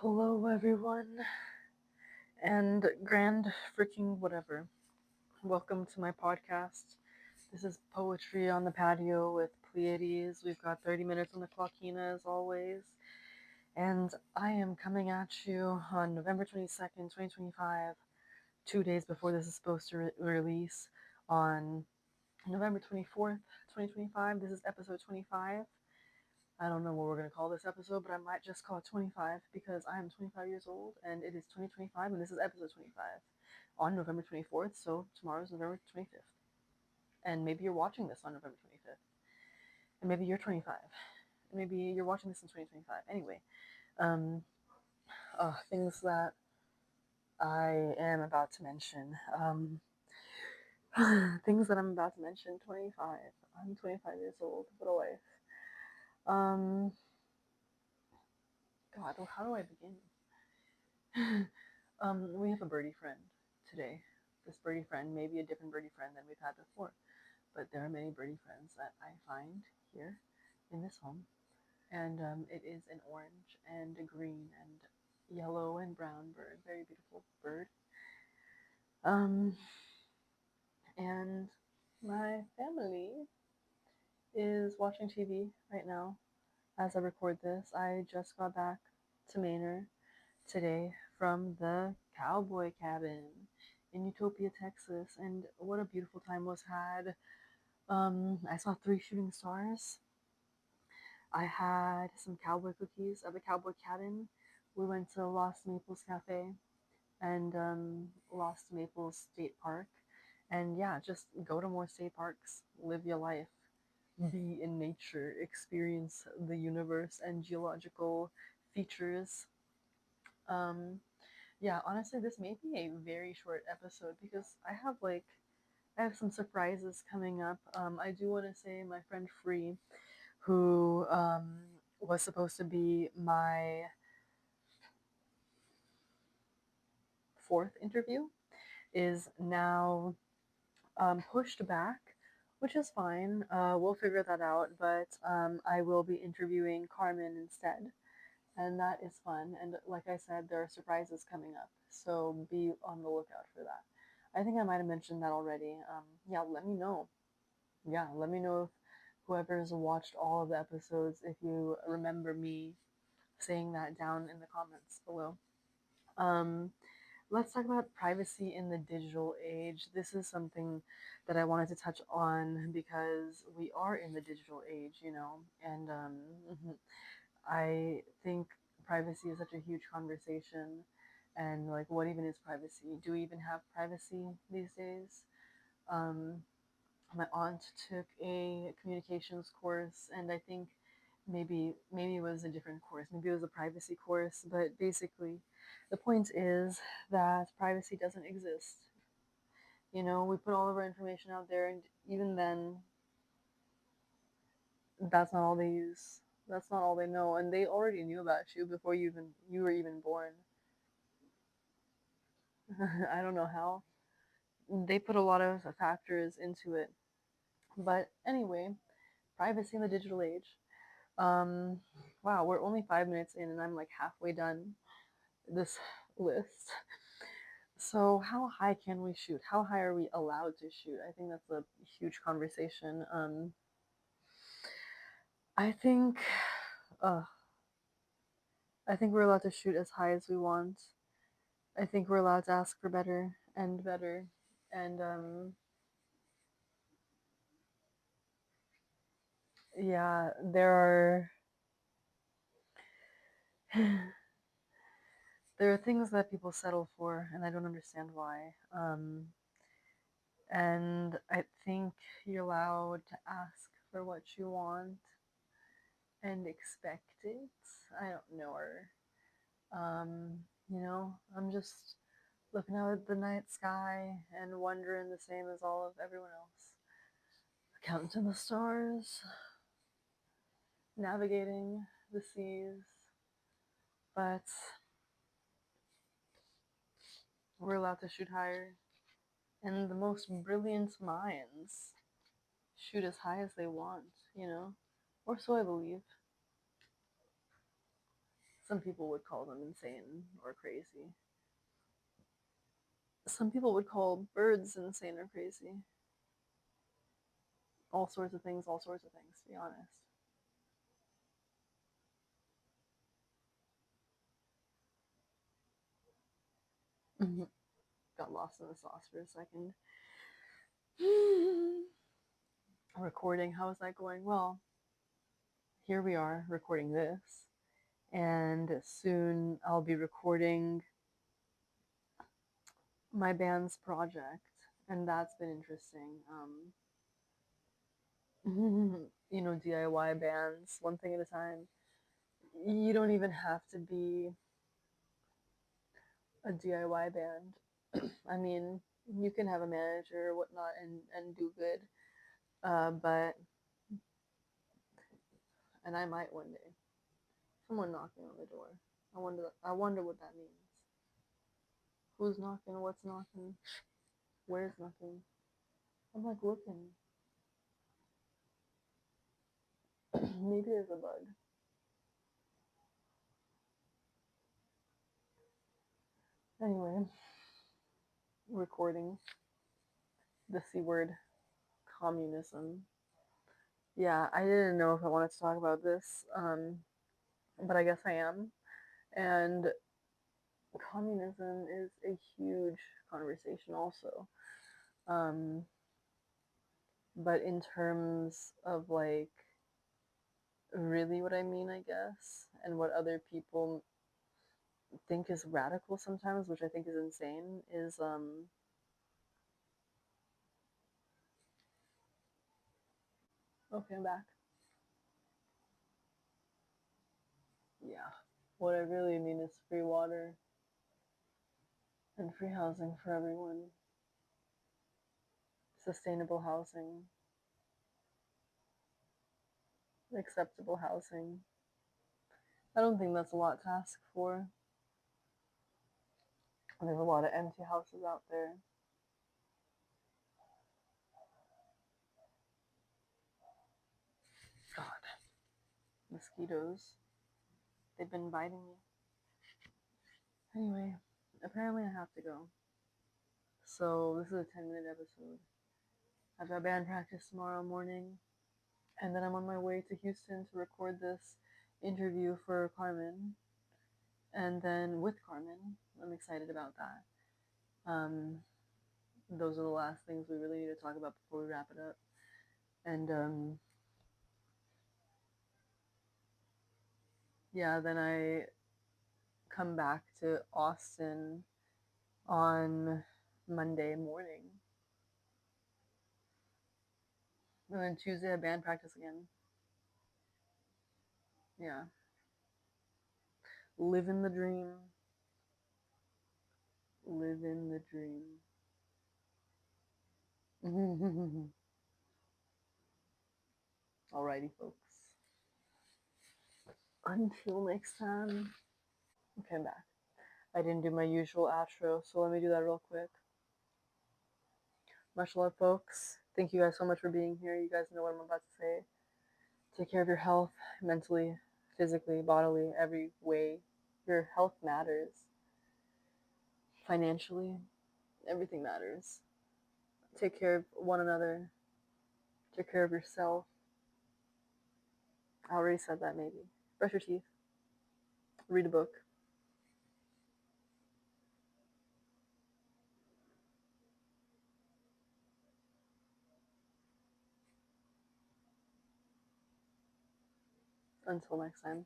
Hello, everyone, and grand freaking whatever. Welcome to my podcast. This is Poetry on the Patio with Pleiades. We've got 30 minutes on the clockina as always, and I am coming at you on November 22nd, 2025, 2 days before this is supposed to release on November 24th, 2025. This is episode 25. I don't know what we're going to call this episode, but I might just call it 25 because I am 25 years old and it is 2025 and this is episode 25 on November 24th. So tomorrow's November 25th. And maybe you're watching this on November 25th. And maybe you're 25. And maybe you're watching this in 2025. Anyway, um, things that I am about to mention. Things that I'm about to mention 25. I'm 25 years old. What a life. Um, God, how do I begin? We have a birdie friend today. This birdie friend may be a different birdie friend than we've had before, but there are many birdie friends that I find here in this home. And it is an orange and a green and yellow and brown bird. Very beautiful bird. Um, and my family is watching TV right now as I record this. I just got back to Manor today from the Cowboy Cabin in Utopia, Texas, and what a beautiful time was had. I saw 3 shooting stars. I had some cowboy cookies at the Cowboy Cabin. We went to Lost Maples Cafe and Lost Maples State Park. And yeah, just go to more state parks, live your life, be in nature, experience the universe and geological features. Um, Yeah, honestly, this may be a very short episode because I have some surprises coming up. I do want to say my friend Free, who was supposed to be my fourth interview, is now pushed back, which is fine. We'll figure that out, but I will be interviewing Carmen instead, and that is fun. And like I said, there are surprises coming up, so be on the lookout for that. I think I might have mentioned that already. Yeah, let me know. Yeah, let me know if whoever's watched all of the episodes, if you remember me saying that down in the comments below. Um, let's talk about privacy in the digital age. This is something that I wanted to touch on because we are in the digital age, and I think privacy is such a huge conversation. And like, what even is privacy? Do we even have privacy these days? Um, my aunt took a communications course, and I think maybe it was a different course, maybe it was a privacy course, but basically the point is that privacy doesn't exist. We put all of our information out there, and even then, that's not all they use. That's not all they know, and they already knew about you before you were even born. I don't know how. They put a lot of factors into it. But anyway, privacy in the digital age. Um, wow, we're only 5 minutes in, and I'm like halfway done this list. So, how high can we shoot? How high are we allowed to shoot? I think that's a huge conversation. I think, uh, I think we're allowed to shoot as high as we want. I think we're allowed to ask for better and better, and yeah, there are things that people settle for, and I don't understand why. And I think you're allowed to ask for what you want and expect it. I don't know her. I'm just looking out at the night sky and wondering the same as all of everyone else. Counting the stars, navigating the seas, but we're allowed to shoot higher. And the most brilliant minds shoot as high as they want, Or so I believe. Some people would call them insane or crazy. Some people would call birds insane or crazy. All sorts of things, to be honest. Got lost in the sauce for a second. Recording, how is that going? Well, here we are recording this, and soon I'll be recording my band's project, and that's been interesting. DIY bands, one thing at a time. You don't even have to be a DIY band. I mean, you can have a manager or whatnot and do good. But and I might one day. Someone knocking on the door. I wonder what that means. Who's knocking? What's knocking? Where's knocking? I'm like looking. Maybe there's a bug. Anyway, recording the C word, communism. Yeah, I didn't know if I wanted to talk about this, but I guess I am. And communism is a huge conversation, also. Um, but in terms of like really what I mean, I guess, and what other people think is radical sometimes, which I think is insane, is okay, I'm back. Yeah. What I really mean is free water and free housing for everyone. Sustainable housing, acceptable housing. I don't think that's a lot to ask for. There's a lot of empty houses out there. God, mosquitoes. They've been biting me. Anyway, apparently I have to go. So this is a 10-minute episode. I've got band practice tomorrow morning, and then I'm on my way to Houston to record this interview for Carmen, and then with Carmen. I'm excited about that. Those are the last things we really need to talk about before we wrap it up. And yeah, then I come back to Austin on Monday morning. And then Tuesday I have band practice again. Yeah. Living the dream. Living the dream. Alrighty, folks. Until next time. Okay, I'm back. I didn't do my usual outro, so let me do that real quick. Much love, folks. Thank you guys so much for being here. You guys know what I'm about to say. Take care of your health, mentally, physically, bodily, every way. Your health matters. Financially, everything matters. Take care of one another. Take care of yourself. I already said that, maybe. Brush your teeth. Read a book. Until next time.